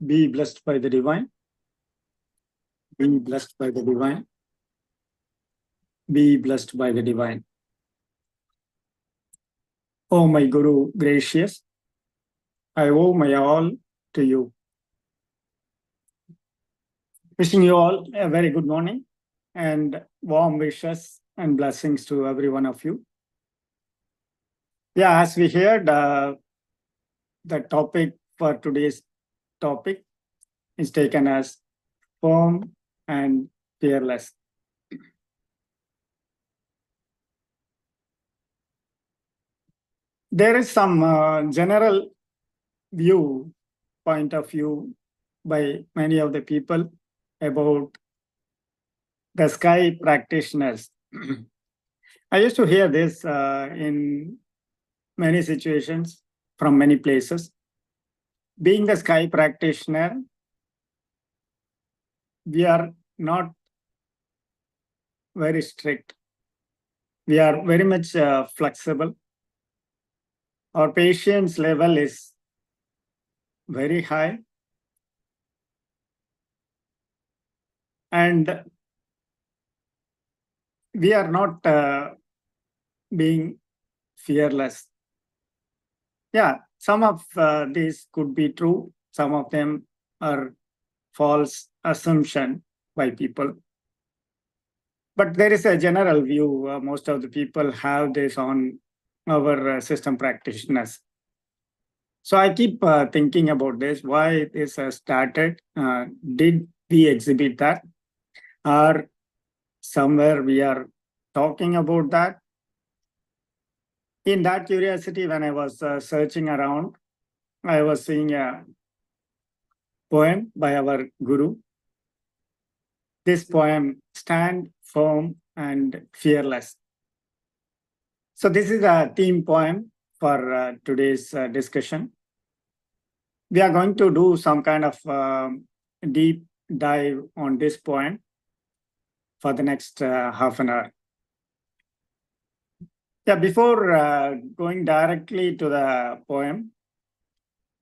Be blessed by the divine. Be blessed by the divine. Be blessed by the divine. Oh, my Guru gracious, I owe my all to you. Wishing you all a very good morning and warm wishes and blessings to every one of you. Yeah, as we heard, the topic for today's topic is taken as firm and fearless. There is some general point of view by many of the people about the sky practitioners. I used to hear this in many situations from many places. Being the sky practitioner, we are not very strict. We are very much flexible. Our patience level is very high. And we are not being fearless. Yeah, some of these could be true. Some of them are false assumption by people. But there is a general view. Most of the people have this on our system practitioners. So I keep thinking about this, why this started. Did we exhibit that? Or somewhere we are talking about that? In that curiosity, when I was searching around, I was seeing a poem by our Guru. This poem, Stand Firm and Fearless. So this is a theme poem for today's discussion. We are going to do some kind of deep dive on this poem for the next half an hour. Yeah, before going directly to the poem,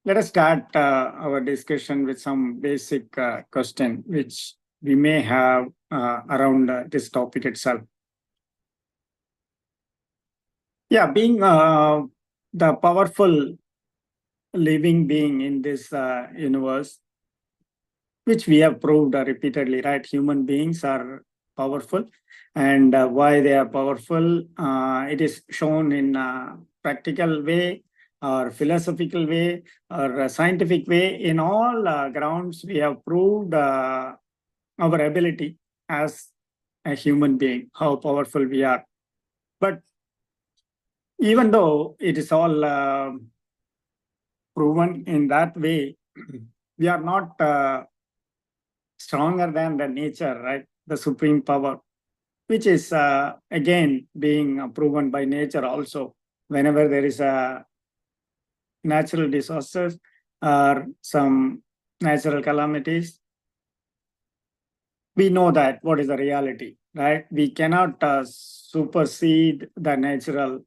let us start our discussion with some basic question which we may have around this topic itself. Yeah, being the powerful living being in this universe, which we have proved repeatedly, right? Human beings are powerful, and why they are powerful, it is shown in a practical way or philosophical way or a scientific way. In all grounds, we have proved our ability as a human being, how powerful we are. But even though it is all proven in that way, we are not stronger than the nature, right? The supreme power, which is again being proven by nature also. Whenever there is a natural disasters or some natural calamities, we know that what is the reality, right? We cannot supersede the natural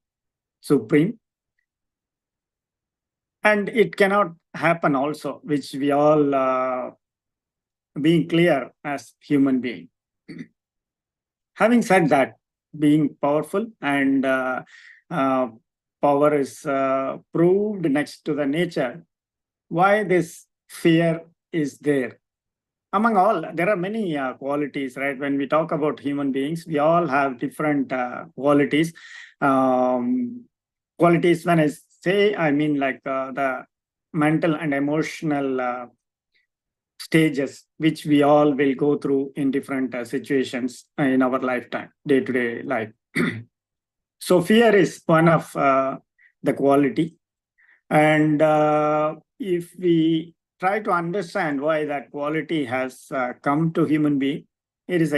supreme. And it cannot happen also, which we all being clear as human being. Having said that, being powerful and power is proved next to the nature, why this fear is there? Among all, there are many qualities, right? When we talk about human beings, we all have different qualities. Qualities, when I say, I mean like the mental and emotional stages which we all will go through in different situations in our lifetime, day-to-day life. So fear is one of the quality. And if we try to understand why that quality has come to human being, it is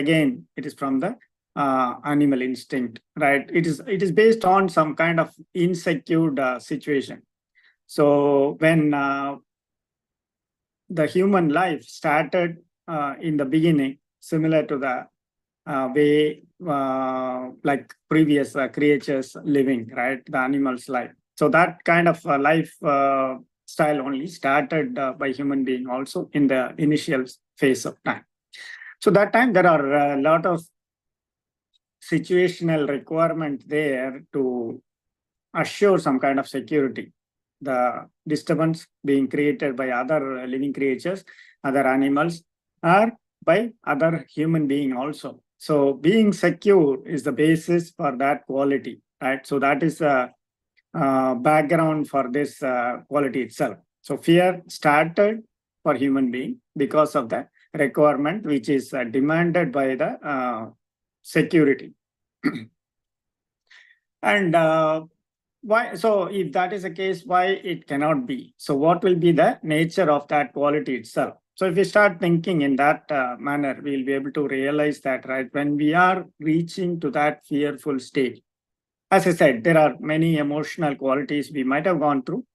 from the animal instinct, right? It is based on some kind of insecure situation. So when the human life started in the beginning, similar to the way like previous creatures living, right? The animals' life. So that kind of life style only started by human being also in the initial phase of time. So that time there are a lot of situational requirement there to assure some kind of security. The disturbance being created by other living creatures, other animals, or by other human being also. So being secure is the basis for that quality, right? So that is the background for this quality itself. So fear started for human being because of the requirement which is demanded by the security. And why? So if that is the case, why it cannot be? So what will be the nature of that quality itself? So if we start thinking in that manner, we'll be able to realize that, right, when we are reaching to that fearful stage, as I said, there are many emotional qualities we might have gone through.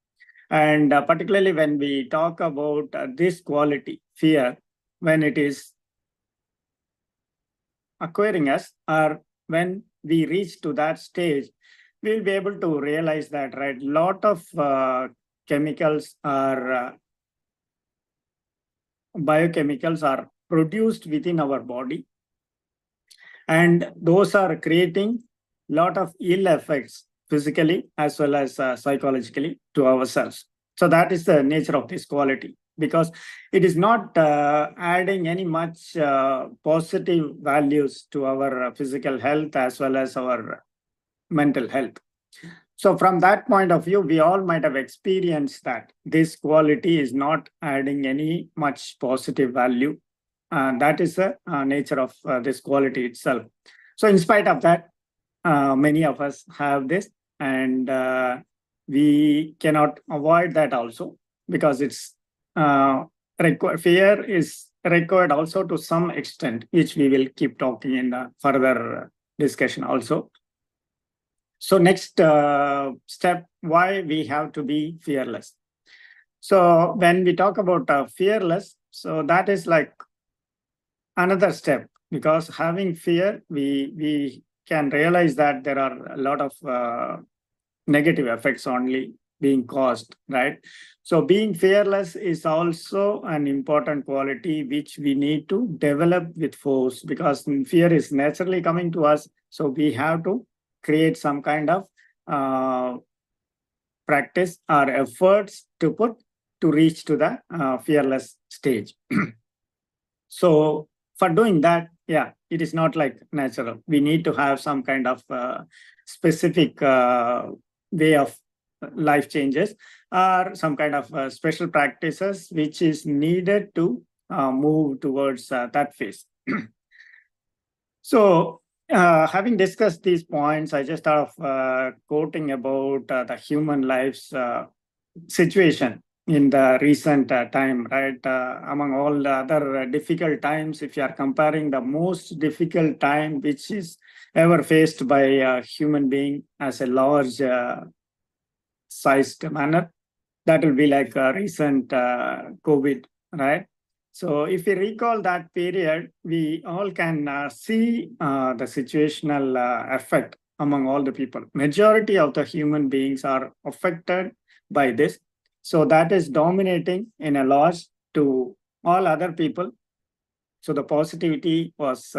And particularly when we talk about this quality, fear, when it is acquiring us, or when we reach to that stage, we'll be able to realize that, right, lot of chemicals or biochemicals are produced within our body, and those are creating lot of ill effects physically as well as psychologically to ourselves. So that is the nature of this quality, because it is not adding any much positive values to our physical health as well as our mental health. So from that point of view, we all might have experienced that this quality is not adding any much positive value. That is the nature of this quality itself. So in spite of that, many of us have this, and we cannot avoid that also, because it's fear is required also to some extent, which we will keep talking in the further discussion also. So next step, why we have to be fearless. So when we talk about fearless, so that is like another step, because having fear, we can realize that there are a lot of negative effects only being caused, right? So being fearless is also an important quality which we need to develop with force, because fear is naturally coming to us. So we have to create some kind of practice or efforts to put to reach to the fearless stage. So for doing that, yeah, it is not like natural. We need to have some kind of specific way of life changes, or some kind of special practices which is needed to move towards that phase. So having discussed these points, I just thought of quoting about the human life's situation in the recent time, right? Among all the other difficult times, if you are comparing the most difficult time which is ever faced by a human being as a large sized manner, that will be like a recent COVID, right? So if we recall that period, we all can see the situational effect among all the people. Majority of the human beings are affected by this. So that is dominating in a loss to all other people. So the positivity was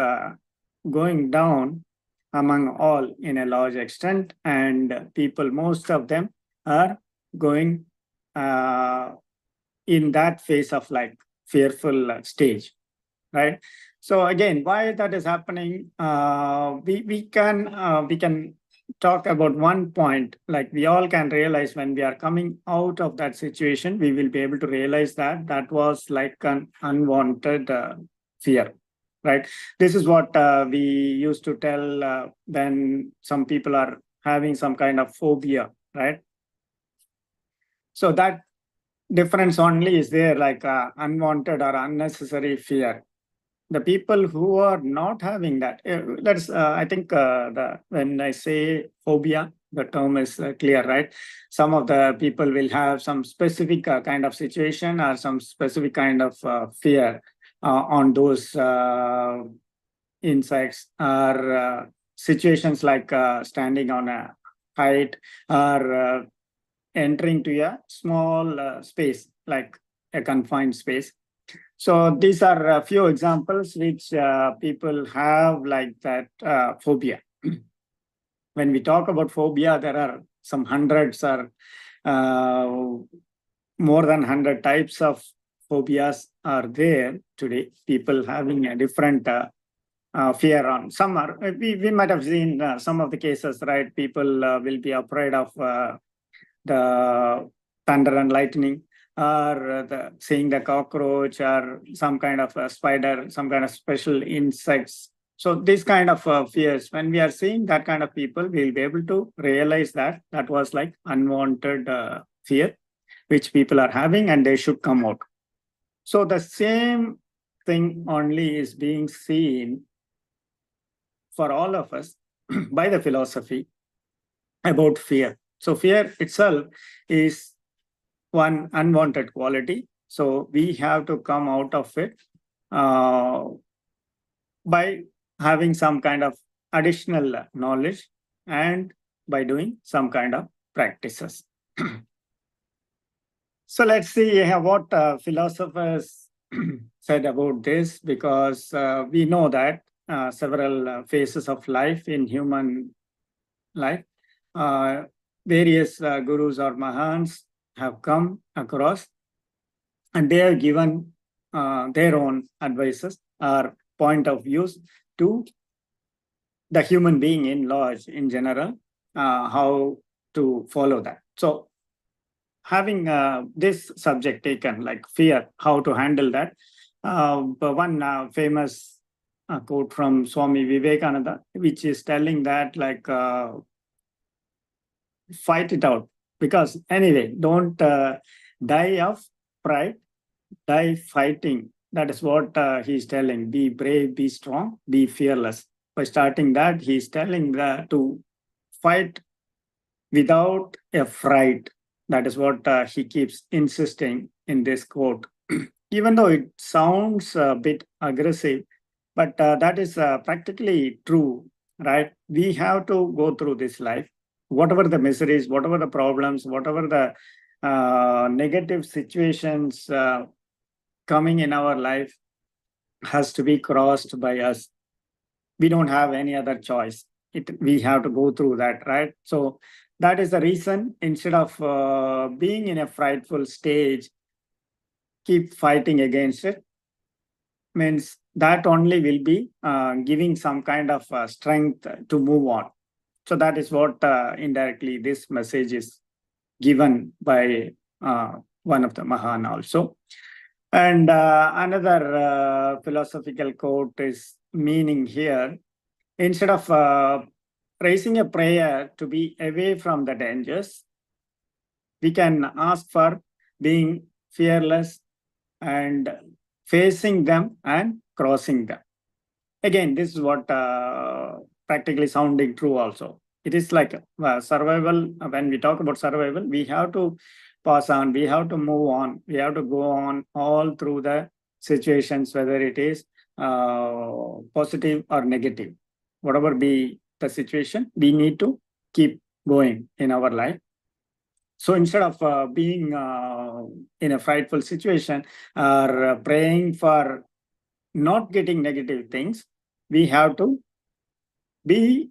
going down among all in a large extent, and people, most of them are going in that phase of like fearful stage, right? So again, why that is happening, we can talk about one point. Like we all can realize when we are coming out of that situation, we will be able to realize that that was like an unwanted fear, right? This is what we used to tell when some people are having some kind of phobia, right? So that difference only is there, like unwanted or unnecessary fear. The people who are not having that, let's I think when I say phobia, the term is clear, right? Some of the people will have some specific kind of situation or some specific kind of fear on those insects, or situations like standing on a height, or entering to a small space, like a confined space. So these are a few examples which people have like that phobia. When we talk about phobia, there are some hundreds or uh, more than 100 types of phobias are there today. People having a different fear on. Some are, we might have seen some of the cases, right? People will be afraid of the thunder and lightning, or seeing the cockroach, or some kind of a spider, some kind of special insects. So these kind of fears, when we are seeing that kind of people, we'll be able to realize that that was like unwanted fear which people are having, and they should come out. So the same thing only is being seen for all of us by the philosophy about fear. So fear itself is one unwanted quality. So we have to come out of it uh, by having some kind of additional knowledge and by doing some kind of practices. So let's see what philosophers said about this, because we know that several phases of life in human life, uh, various gurus or mahans have come across, and they have given their own advices or point of views to the human being in large, in general, how to follow that. So having this subject taken, like fear, how to handle that, one famous quote from Swami Vivekananda, which is telling that like fight it out, because anyway, don't die of pride, die fighting. That is what he's telling. Be brave, be strong, be fearless. By starting that, he's telling that to fight without a fright. That is what he keeps insisting in this quote. Even though it sounds a bit aggressive, but that is practically true, right? We have to go through this life, whatever the miseries, whatever the problems, whatever the negative situations coming in our life has to be crossed by us. We don't have any other choice. We have to go through that, right? So that is the reason, instead of being in a frightful stage, keep fighting against it. Means that only will be giving some kind of strength to move on. So that is what indirectly this message is given by one of the Mahan also. And another philosophical quote is meaning here. Instead of raising a prayer to be away from the dangers, we can ask for being fearless and facing them and crossing them. Again, this is what practically sounding true also. It is like survival. When we talk about survival, we have to pass on, we have to move on, we have to go on all through the situations, whether it is positive or negative. Whatever be the situation, we need to keep going in our life. So instead of being in a frightful situation or praying for not getting negative things, we have to be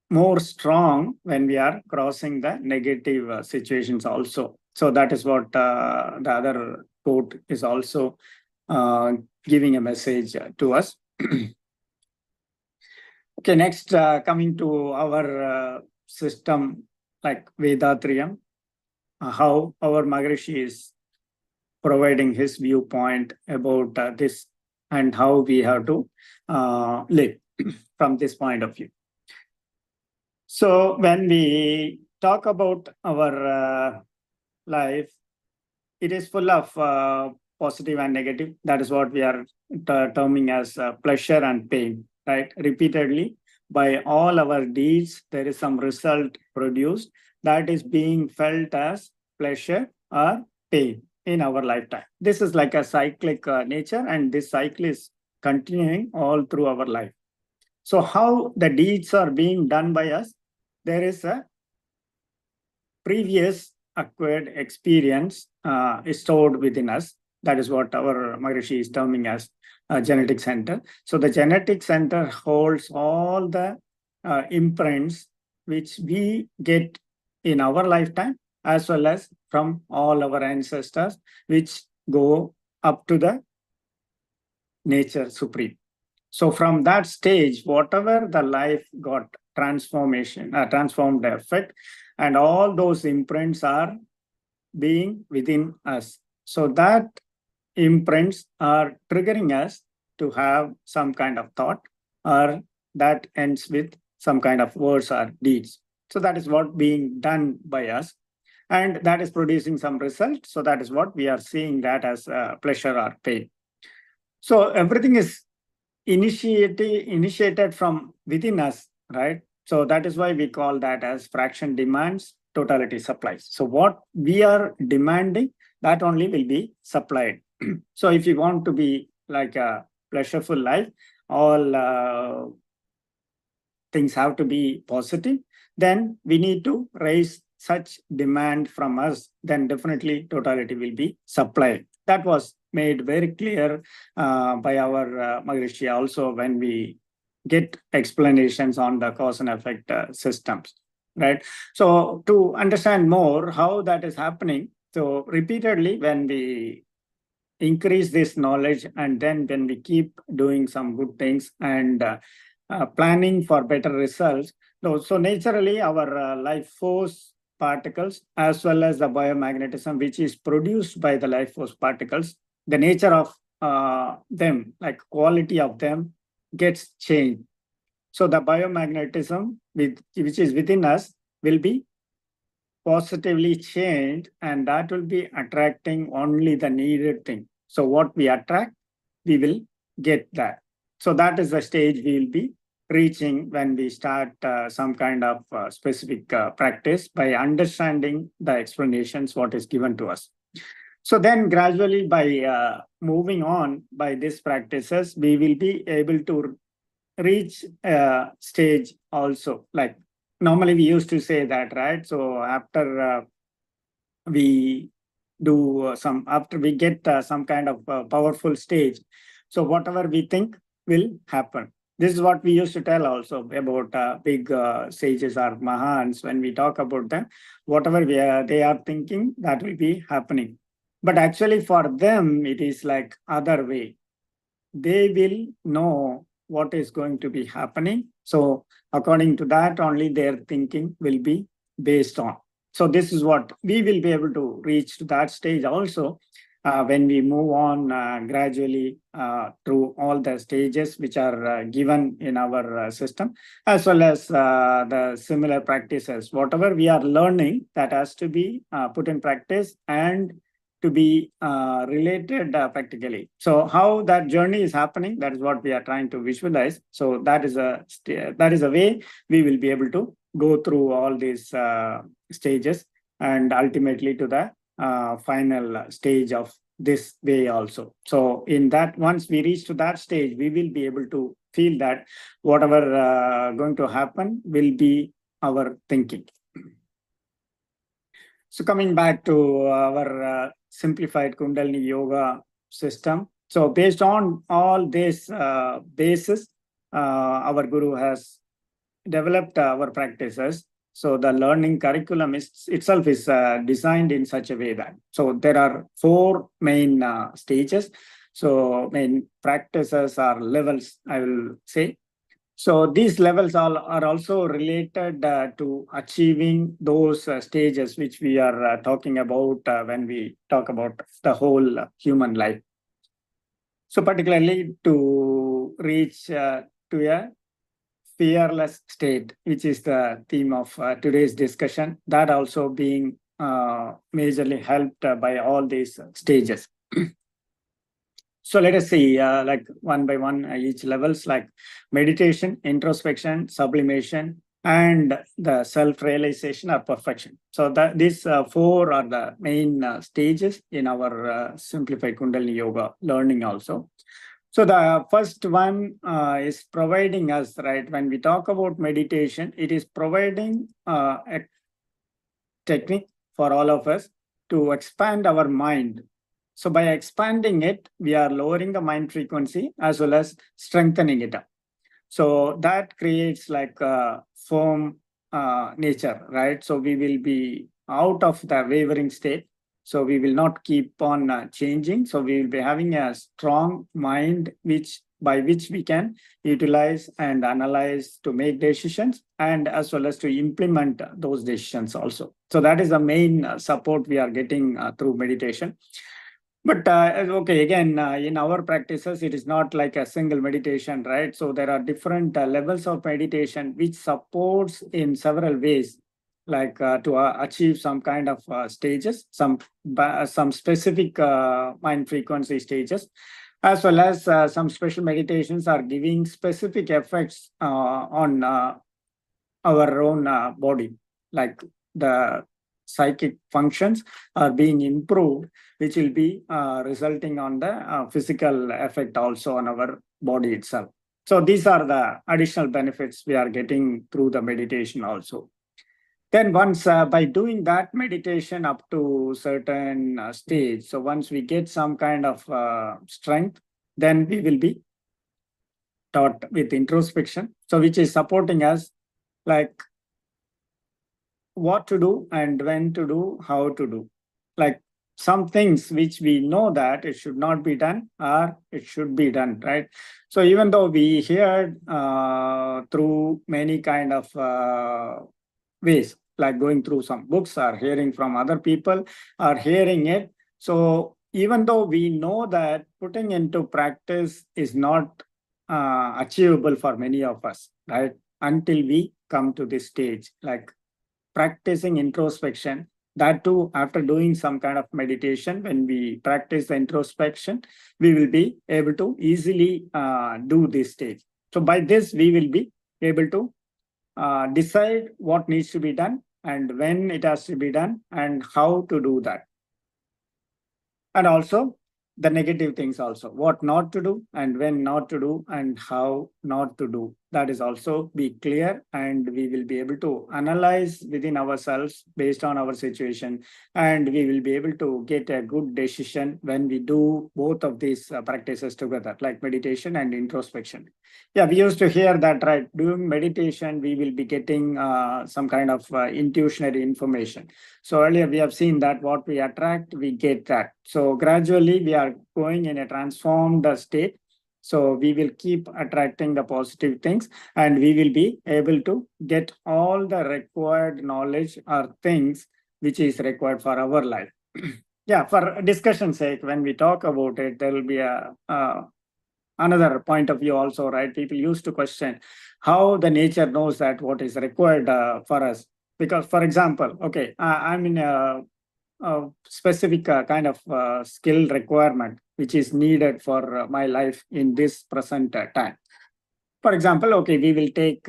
more strong when we are crossing the negative situations also. So that is what the other quote is also giving a message to us. Okay, next, coming to our system like Vedatriyam, how our Maharishi is providing his viewpoint about this and how we have to live from this point of view. So when we talk about our life, it is full of positive and negative. That is what we are terming as pleasure and pain, right? Repeatedly, by all our deeds, there is some result produced that is being felt as pleasure or pain in our lifetime. This is like a cyclic nature, and this cycle is continuing all through our life. So how the deeds are being done by us, there is a previous acquired experience is stored within us. That is what our Maharishi is terming as a genetic center. So the genetic center holds all the imprints which we get in our lifetime, as well as from all our ancestors, which go up to the nature supreme. So from that stage, whatever the life got transformed effect, and all those imprints are being within us. So that imprints are triggering us to have some kind of thought, or that ends with some kind of words or deeds. So that is what being done by us, and that is producing some result. So that is what we are seeing that as pleasure or pain. So everything is initiated from within us, right? So that is why we call that as fraction demands, totality supplies. So what we are demanding, that only will be supplied. So if you want to be like a pleasureful life, all things have to be positive, then we need to raise such demand from us, then definitely totality will be supplied. That was made very clear by our Maharishi also when we get explanations on the cause and effect systems, right? So to understand more how that is happening, so repeatedly when we increase this knowledge, and then when we keep doing some good things and planning for better results, so naturally our life force particles, as well as the biomagnetism which is produced by the life force particles, the nature of them, like quality of them, gets changed. So the biomagnetism which is within us will be positively changed, and that will be attracting only the needed thing. So what we attract, we will get that. So that is the stage we will be reaching when we start some kind of specific practice by understanding the explanations what is given to us. So then gradually by moving on by these practices, we will be able to reach a stage also. Like normally we used to say that, right? So after we do after we get some kind of powerful stage, so whatever we think will happen. This is what we used to tell also about big sages or mahans. When we talk about them, whatever they are thinking, that will be happening. But actually for them, it is like other way. They will know what is going to be happening. So according to that, only their thinking will be based on. So this is what we will be able to reach to that stage also when we move on gradually through all the stages which are given in our system, as well as the similar practices. Whatever we are learning, that has to be put in practice and to be related practically. So how that journey is happening, that is what we are trying to visualize. So that is a way we will be able to go through all these stages, and ultimately to the final stage of this way also. So in that, once we reach to that stage, we will be able to feel that whatever going to happen will be our thinking. So coming back to our simplified Kundalini Yoga system. So based on all this basis, our Guru has developed our practices. So the learning curriculum itself is designed in such a way that, so there are 4 main stages. So main practices or levels, I will say. So these levels are also related to achieving those stages which we are talking about when we talk about the whole human life. So particularly to reach to a fearless state, which is the theme of today's discussion, that also being majorly helped by all these stages. So let us see, like one by one, each levels, like meditation, introspection, sublimation, and the self-realization or perfection. So these 4 are the main stages in our simplified Kundalini Yoga learning also. So the first one is providing us, right? When we talk about meditation, it is providing a technique for all of us to expand our mind. So by expanding it, we are lowering the mind frequency as well as strengthening it up. So that creates like a firm nature, right? So we will be out of the wavering state. So we will not keep on changing. So we will be having a strong mind, which by which we can utilize and analyze to make decisions and as well as to implement those decisions also. So that is the main support we are getting through meditation. But okay, again, in our practices, it is not like a single meditation, right? So there are different levels of meditation which supports in several ways, like to achieve some kind of stages, some specific mind frequency stages, as well as some special meditations are giving specific effects on our own body, like the psychic functions are being improved, which will be resulting on the physical effect also on our body itself. So these are the additional benefits we are getting through the meditation also. Then once by doing that meditation up to certain stage, so once we get some kind of strength, then we will be taught with introspection, so which is supporting us like what to do and when to do, how to do. Like some things which we know that it should not be done or it should be done, right? So even though we hear through many kind of ways, like going through some books or hearing from other people or hearing it. So even though we know that putting into practice is not achievable for many of us, right? Until we come to this stage, like practicing introspection, that too after doing some kind of meditation. When we practice the introspection, we will be able to easily do this stage. So by this we will be able to decide what needs to be done and when it has to be done and how to do that. And also the negative things also, what not to do and when not to do and how not to do. That is also be clear, and we will be able to analyze within ourselves based on our situation, and we will be able to get a good decision when we do both of these practices together, like meditation and introspection. Yeah, we used to hear that, right? Doing meditation, we will be getting some kind of intuitionary information. So earlier we have seen that what we attract, we get that. So gradually we are going in a transformed state. So we will keep attracting the positive things, and we will be able to get all the required knowledge or things which is required for our life. Yeah, for discussion's sake, when we talk about it, there will be a another point of view also, right? People used to question how the nature knows that what is required for us. Because, for example, okay, I'm in a specific kind of skill requirement which is needed for my life in this present time. For example, okay, we will take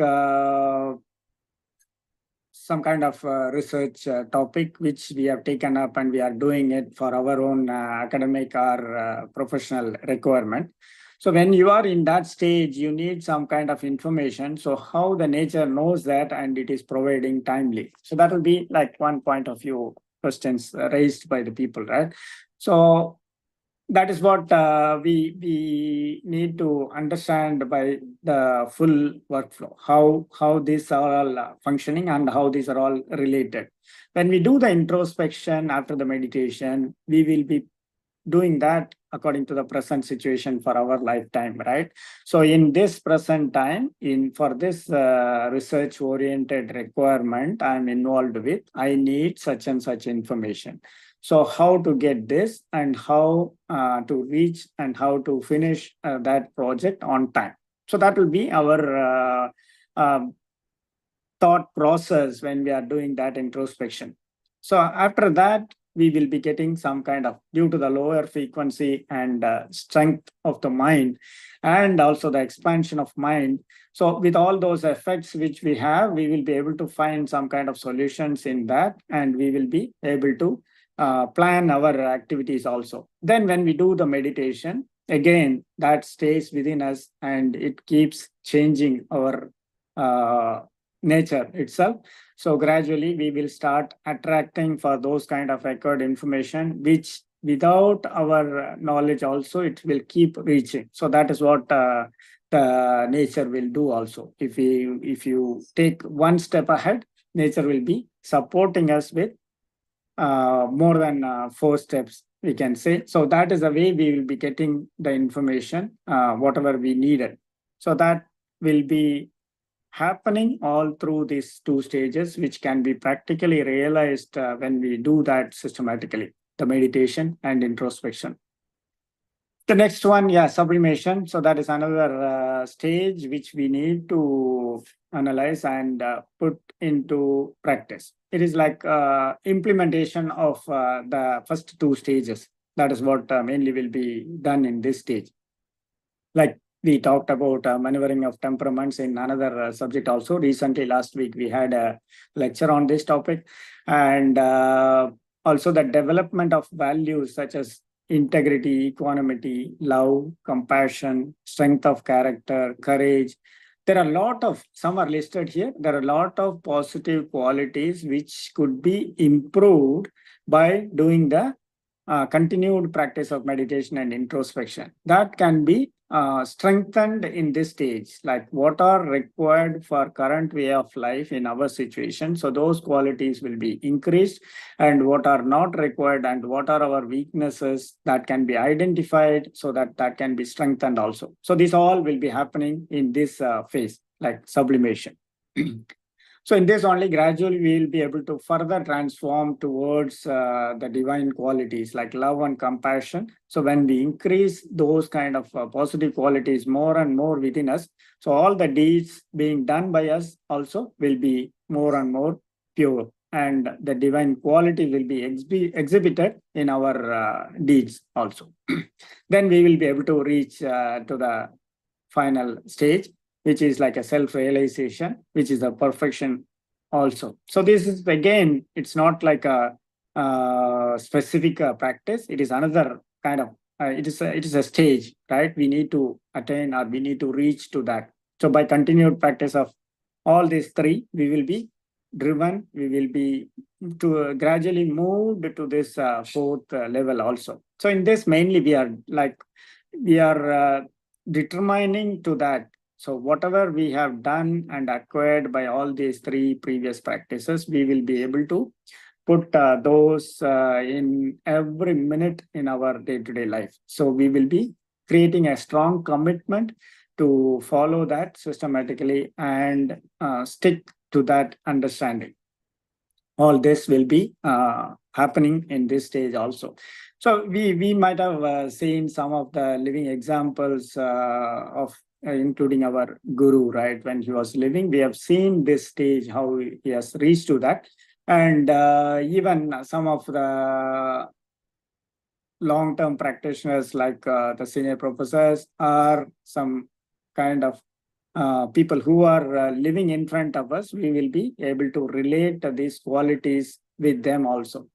some kind of research topic which we have taken up and we are doing it for our own academic or professional requirement. So when you are in that stage, you need some kind of information. So how the nature knows that and it is providing timely. So that will be like one point of view questions raised by the people, right? So that is what we need to understand by the full workflow, how these are all functioning and how these are all related. When we do the introspection after the meditation, we will be doing that according to the present situation for our lifetime, right? So in this present time, in for this research oriented requirement I'm involved with, I need such and such information. So how to get this and how to reach and how to finish that project on time. So that will be our thought process when we are doing that introspection. So after that, we will be getting some kind of, due to the lower frequency and strength of the mind and also the expansion of mind. So with all those effects which we have, we will be able to find some kind of solutions in that, and we will be able to plan our activities also. Then when we do the meditation, again, that stays within us and it keeps changing our nature itself. So gradually we will start attracting for those kind of record information, which without our knowledge also it will keep reaching. So that is what the nature will do also. If you take one step ahead, nature will be supporting us with more than 4 steps, we can say. So that is the way we will be getting the information, whatever we needed. So that will be happening all through these 2 stages, which can be practically realized when we do that systematically, the meditation and introspection. The next one, yeah, sublimation. So that is another stage which we need to analyze and put into practice. It is like implementation of the first 2 stages. That is what mainly will be done in this stage. Like we talked about maneuvering of temperaments in another subject also. Recently, last week, we had a lecture on this topic. And also the development of values such as integrity, equanimity, love, compassion, strength of character, courage. There are a lot of, some are listed here. There are a lot of positive qualities which could be improved by doing the continued practice of meditation and introspection. That can be strengthened in this stage, like what are required for current way of life in our situation. So those qualities will be increased, and what are not required and what are our weaknesses that can be identified, so that that can be strengthened also. So this all will be happening in this phase, like sublimation. So in this only gradually we will be able to further transform towards the divine qualities like love and compassion. So when we increase those kind of positive qualities more and more within us, so all the deeds being done by us also will be more and more pure, and the divine quality will be exhibited in our deeds also. Then we will be able to reach to the final stage, which is like a self-realization, which is a perfection also. So this is again, it's not like a specific practice. It is another kind of, it is a stage, right? We need to attain or we need to reach to that. So by continued practice of all these three, we will be driven, we will be to gradually move to this fourth level also. So in this mainly we are determining to that. So whatever we have done and acquired by all these three previous practices, we will be able to put those in every minute in our day-to-day life. So we will be creating a strong commitment to follow that systematically and stick to that understanding. All this will be happening in this stage also. So we might have seen some of the living examples of including our guru, right? When he was living, we have seen this stage, how he has reached to that. And even some of the long-term practitioners like the senior professors are some kind of people who are living in front of us, we will be able to relate these qualities with them also.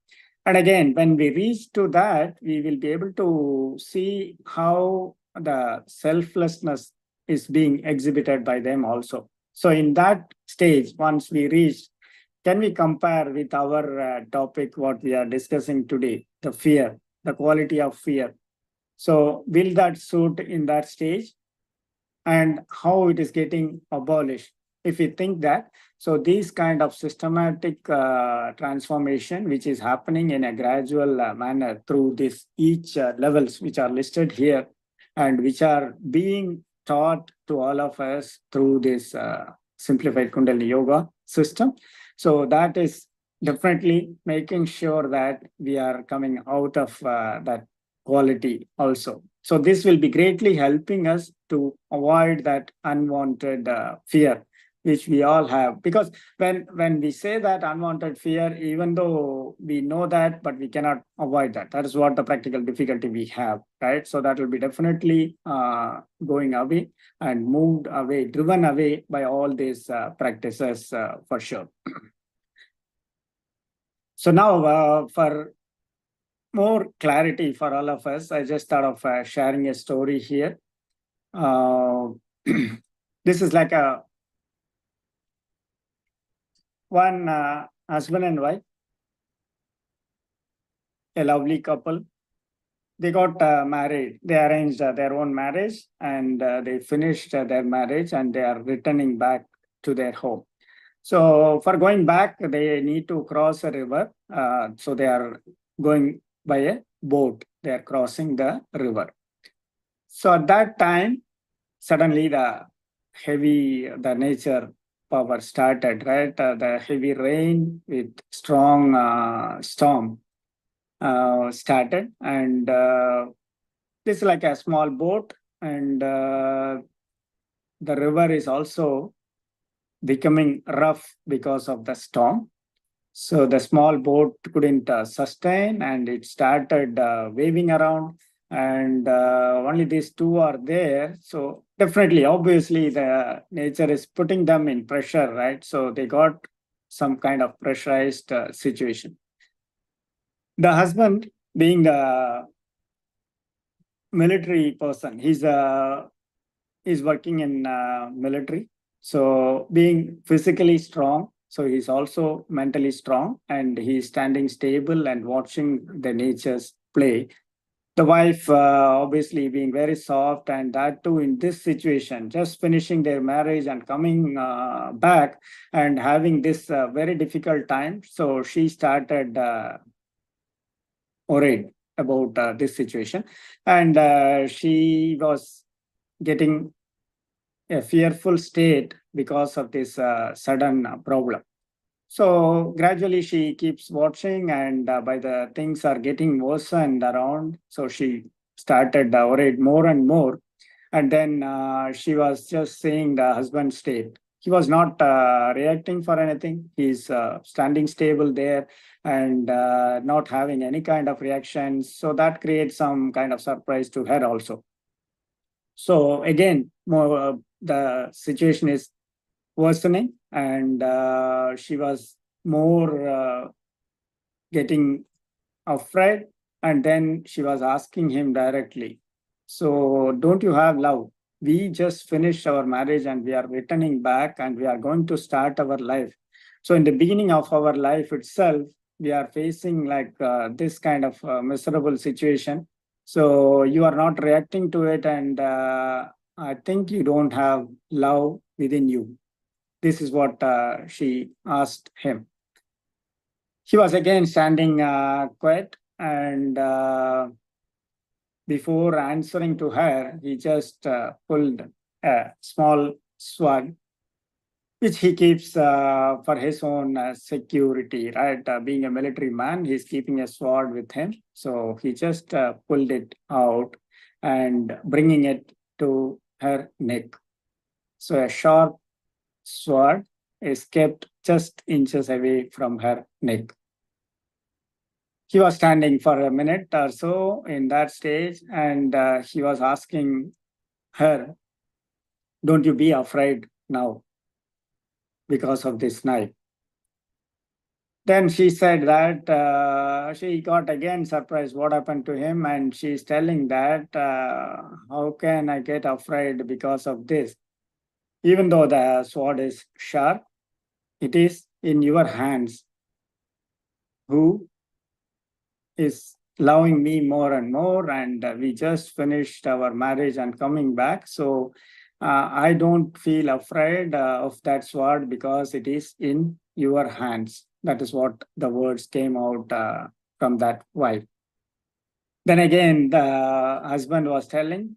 And again, when we reach to that, we will be able to see how the selflessness is being exhibited by them also. So in that stage, once we reach, can we compare with our topic, what we are discussing today, the fear, the quality of fear? So will that suit in that stage? And how it is getting abolished, if we think that. So these kind of systematic transformation which is happening in a gradual manner through this each levels which are listed here and which are being taught to all of us through this simplified Kundalini yoga system. So that is definitely making sure that we are coming out of that quality also. So this will be greatly helping us to avoid that unwanted fear, which we all have. Because when we say that unwanted fear, even though we know that, but we cannot avoid that. That is what the practical difficulty we have, right? So that will be definitely going away and moved away, driven away by all these practices for sure. So now for more clarity for all of us, I just thought of sharing a story here. This is like a one husband and wife, a lovely couple. They got married. They arranged their own marriage, and they finished their marriage, and they are returning back to their home. So for going back, they need to cross a river. So they are going by a boat. They are crossing the river. So at that time, suddenly the nature power started, right? The heavy rain with strong storm started, and this is like a small boat, and the river is also becoming rough because of the storm. So the small boat couldn't sustain, and it started waving around, and only these two are there. So definitely, obviously, the nature is putting them in pressure, right? So they got some kind of pressurized situation. The husband, being a military person, he's working in military. So being physically strong, so he's also mentally strong, and he's standing stable and watching the nature's play. The wife, obviously, being very soft, and that too in this situation, just finishing their marriage and coming back and having this very difficult time. So she started worried about this situation, and she was getting a fearful state because of this sudden problem. So gradually she keeps watching, and by the things are getting worse and around, so she started worried more and more. And then she was just seeing the husband's state. He was not reacting for anything. He's standing stable there and not having any kind of reactions. So that creates some kind of surprise to her also. So again, the situation is worsening, and she was more getting afraid. And then she was asking him directly, so don't you have love? We just finished our marriage and we are returning back and we are going to start our life. So in the beginning of our life itself, we are facing like this kind of miserable situation. So you are not reacting to it, and I think you don't have love within you. This is what she asked him. He was again standing quiet, and before answering to her, he just pulled a small sword, which he keeps for his own security, right? Being a military man, he's keeping a sword with him. So he just pulled it out and bringing it to her neck. So a sharp sword is kept just inches away from her neck. He was standing for a minute or so in that stage, and he was asking her, don't you be afraid now because of this knife? Then she said that she got again surprised what happened to him, and she's telling that how can I get afraid because of this? Even though the sword is sharp, it is in your hands. Who is loving me more and more, and we just finished our marriage and coming back. So I don't feel afraid of that sword because it is in your hands. That is what the words came out from that wife. Then again, the husband was telling,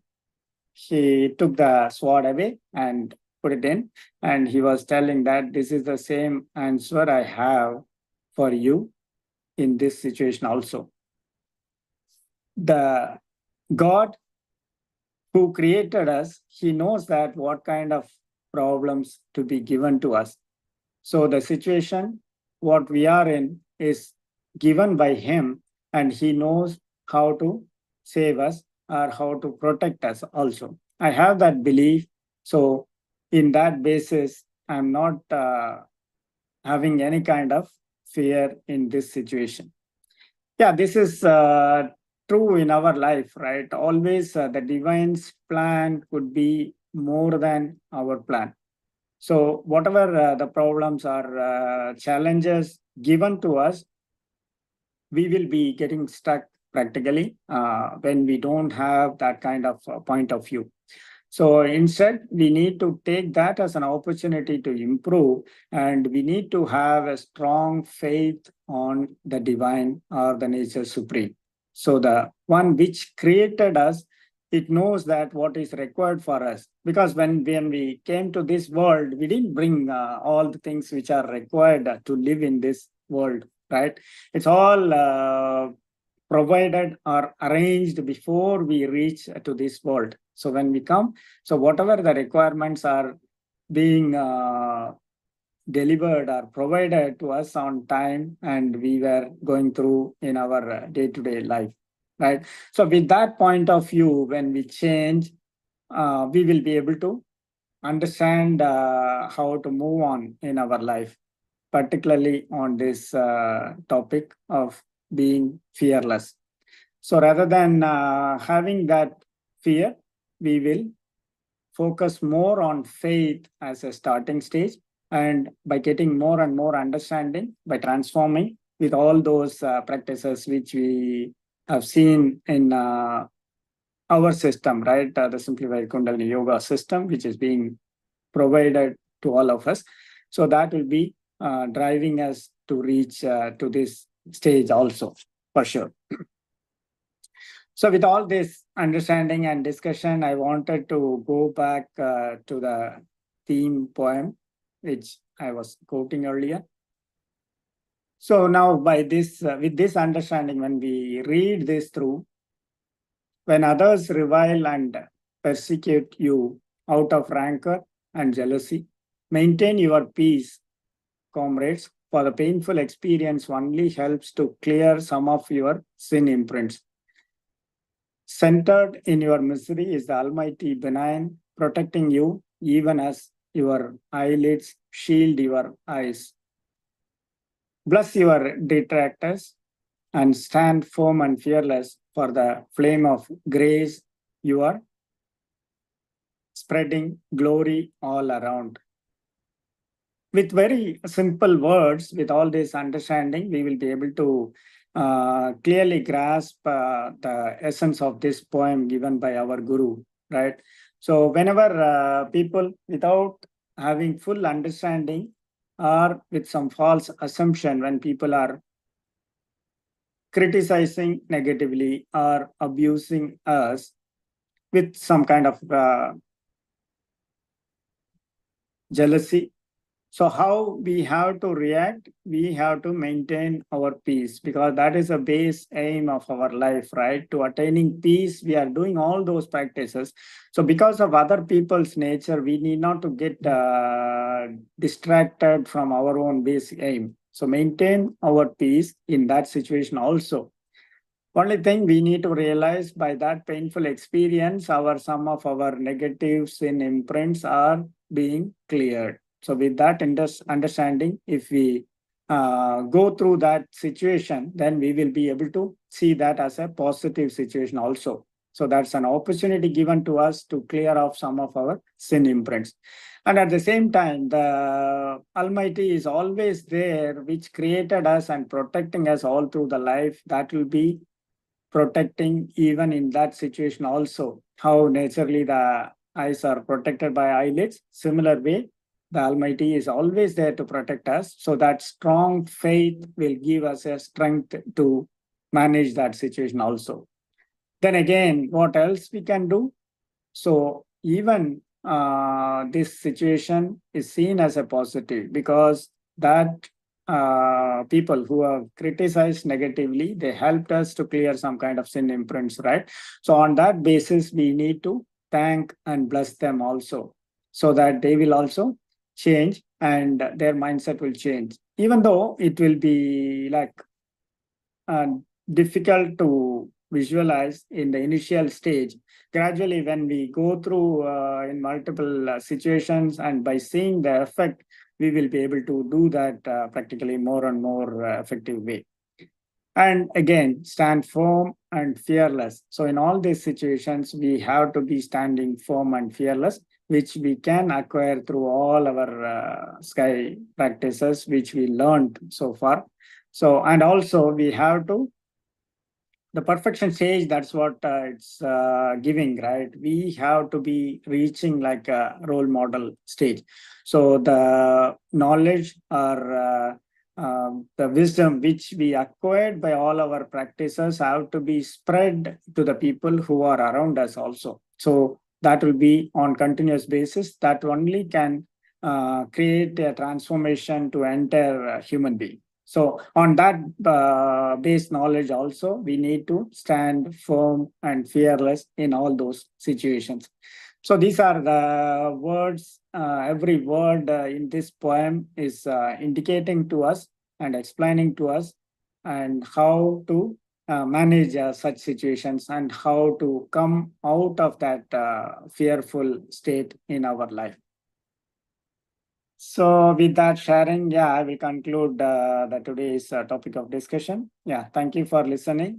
he took the sword away and put it in, and he was telling that this is the same answer I have for you in this situation also. The God who created us, he knows that what kind of problems to be given to us. So the situation, what we are in, is given by him, and he knows how to save us or how to protect us also. I have that belief. So in that basis, I'm not having any kind of fear in this situation. Yeah, this is true in our life, right? Always the divine's plan could be more than our plan. So whatever the problems or challenges given to us, we will be getting stuck practically when we don't have that kind of point of view. So instead, we need to take that as an opportunity to improve, and we need to have a strong faith on the divine or the nature supreme. So the one which created us, it knows that what is required for us. Because when we came to this world, we didn't bring all the things which are required to live in this world, right? It's all provided or arranged before we reach to this world. So when we come, so whatever the requirements are being delivered or provided to us on time, and we were going through in our day-to-day life, right? So with that point of view, when we change, we will be able to understand how to move on in our life, particularly on this topic of being fearless. So rather than having that fear, we will focus more on faith as a starting stage. And by getting more and more understanding, by transforming with all those practices which we have seen in our system, right? The simplified Kundalini Yoga system, which is being provided to all of us. So that will be driving us to reach to this stage also, for sure. So with all this understanding and discussion, I wanted to go back to the theme poem, which I was quoting earlier. So now by this, with this understanding, when we read this through, when others revile and persecute you out of rancor and jealousy, maintain your peace, comrades, for the painful experience only helps to clear some of your sin imprints. Centered in your misery is the Almighty benign, protecting you even as your eyelids shield your eyes. Bless your detractors and stand firm and fearless for the flame of grace you are spreading glory all around. With very simple words, with all this understanding, we will be able to clearly grasp the essence of this poem given by our Guru, right? So whenever people, without having full understanding or with some false assumption, when people are criticizing negatively or abusing us with some kind of jealousy. So how we have to react? We have to maintain our peace, because that is a base aim of our life, right? To attaining peace, we are doing all those practices. So because of other people's nature, we need not to get distracted from our own base aim. So maintain our peace in that situation also. Only thing we need to realize, by that painful experience, some of our negative sin imprints are being cleared. So with that understanding, if we go through that situation, then we will be able to see that as a positive situation also. So that's an opportunity given to us to clear off some of our sin imprints. And at the same time, the Almighty is always there, which created us and protecting us all through the life. That will be protecting even in that situation also. How naturally the eyes are protected by eyelids, similar way, the Almighty is always there to protect us. So that strong faith will give us a strength to manage that situation also. Then again, what else we can do? So even this situation is seen as a positive, because that people who have criticized negatively, they helped us to clear some kind of sin imprints, right? So on that basis, we need to thank and bless them also, so that they will also change and their mindset will change. Even though it will be like uh, difficult to visualize in the initial stage, gradually when we go through in multiple situations, and by seeing the effect, we will be able to do that practically more and more effective way. And again, stand firm and fearless. So in all these situations, we have to be standing firm and fearless, which we can acquire through all our sky practices, which we learned so far. So, and also we have to the perfection stage, that's what it's giving, right? We have to be reaching like a role model stage. So the knowledge or the wisdom which we acquired by all our practices have to be spread to the people who are around us also. So that will be on continuous basis. That only can create a transformation to entire human being. So on that base knowledge also, we need to stand firm and fearless in all those situations. So these are the words, every word in this poem is indicating to us and explaining to us and how to manage such situations and how to come out of that fearful state in our life. So with that sharing, yeah, I will conclude the today's topic of discussion. Yeah, thank you for listening.